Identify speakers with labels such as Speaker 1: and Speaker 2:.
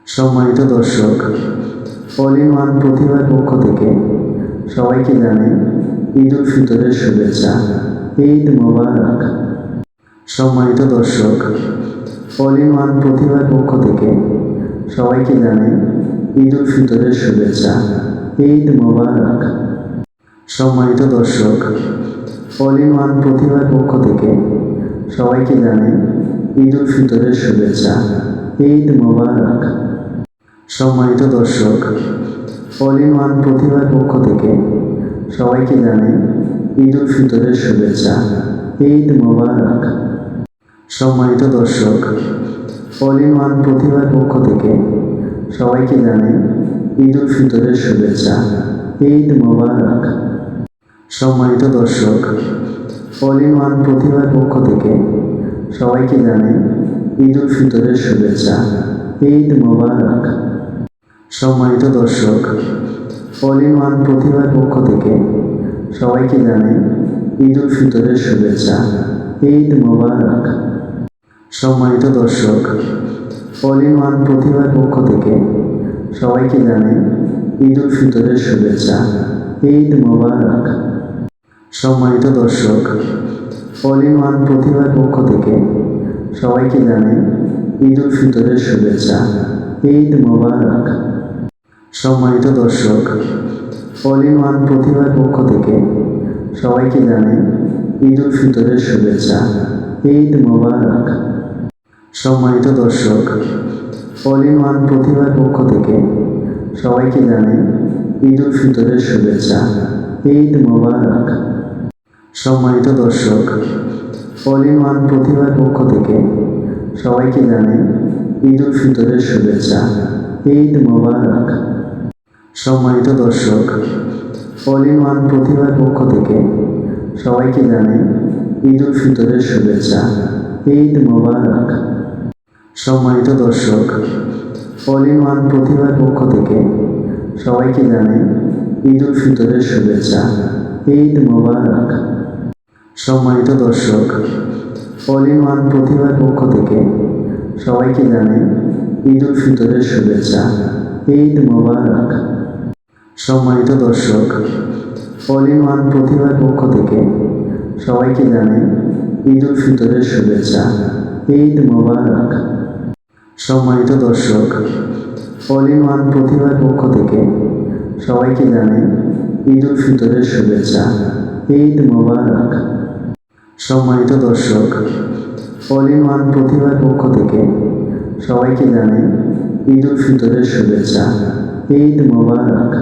Speaker 1: সম্মানিত দর্শক, all in one প্রতিভার পক্ষ থেকে সবাইকে জানাই ঈদ উল ফিতরের শুভেচ্ছা। ঈদ মোবারক। সম্মানিত দর্শক, অল ইন ওয়ান প্রতিভার পক্ষ থেকে সবাইকে জানাই ঈদ উল ফিতরের শুভেচ্ছা। ঈদ মোবারক। সম্মানিত দর্শক, অল ইন ওয়ান প্রতিভার পক্ষ থেকে সবাইকে জানাই ঈদ উল ফিতরের শুভেচ্ছা। ঈদ মোবারক। সম্মানিত দর্শক, অল ইন ওয়ান প্রতিভার পক্ষ থেকে সবাইকে জানাই ঈদ উল ফিতরের শুভেচ্ছা। ঈদ মোবারক। সম্মানিত দর্শক, অল ইন ওয়ান প্রতিভার পক্ষ থেকে সবাইকে জানাই ঈদ উল ফিতরের শুভেচ্ছা। ঈদ মোবারক। সম্মানিত দর্শক, অল ইন ওয়ান প্রতিভার পক্ষ থেকে সবাইকে জানাই ঈদ উল ফিতরের শুভেচ্ছা। ঈদ মোবারক। সম্মানিত দর্শক, অল ইন ওয়ান প্রতিভার পক্ষ থেকে সবাইকে জানাই ঈদ উল ফিতরের শুভেচ্ছা। ঈদ মোবারক। সম্মানিত দর্শক, অল ইন ওয়ান প্রতিভার পক্ষ থেকে সবাইকে জানাই ঈদ উল ফিতরের শুভেচ্ছা। ঈদ মোবারক। সম্মানিত দর্শক, অল ইন ওয়ান প্রতিভার পক্ষ থেকে সবাইকে জানাই ঈদ উল ফিতরের শুভেচ্ছা। ঈদ মোবারক। সম্মানিত দর্শক, অল ইন ওয়ান প্রতিভার পক্ষ থেকে সবাইকে জানাই ঈদ উল ফিতরের শুভেচ্ছা। ঈদ মোবারক। সম্মানিত দর্শক, অল ইন ওয়ান প্রতিভার পক্ষ থেকে সবাইকে জানাই ঈদ উল ফিতরের শুভেচ্ছা। ঈদ মোবারক। সম্মানিত দর্শক, অল ইন ওয়ান প্রতিভার পক্ষ থেকে সবাইকে জানাই ঈদ উল ফিতরের শুভেচ্ছা। ঈদ মোবারক। সম্মানিত দর্শক, অল ইন ওয়ান প্রতিভার পক্ষ থেকে সবাইকে জানাই ঈদ উল ফিতরের শুভেচ্ছা। ঈদ মোবারক। সম্মানিত দর্শক, অল ইন ওয়ান প্রতিভার পক্ষ থেকে সবাইকে জানাই ঈদ উল ফিতরের শুভেচ্ছা। ঈদ মোবারক। সম্মানিত দর্শক, অল ইন ওয়ান প্রতিভার পক্ষ থেকে সবাইকে জানাই ঈদ উল ফিতরের শুভেচ্ছা। ঈদ মোবারক। সম্মানিত দর্শক, অল ইন ওয়ান প্রতিভার পক্ষ থেকে সবাইকে জানাই ঈদ উল ফিতরের শুভেচ্ছা। ঈদ মোবারক। সম্মানিত দর্শক, অল ইন ওয়ান প্রতিভার পক্ষ থেকে সবাইকে জানাই ঈদ উল ফিতরের শুভেচ্ছা। ঈদ মোবারক। সম্মানিত দর্শক, অল ইন ওয়ান প্রতিভার পক্ষ থেকে সবাইকে জানাই ঈদ উল ফিতরের শুভেচ্ছা। ঈদ মোবারক।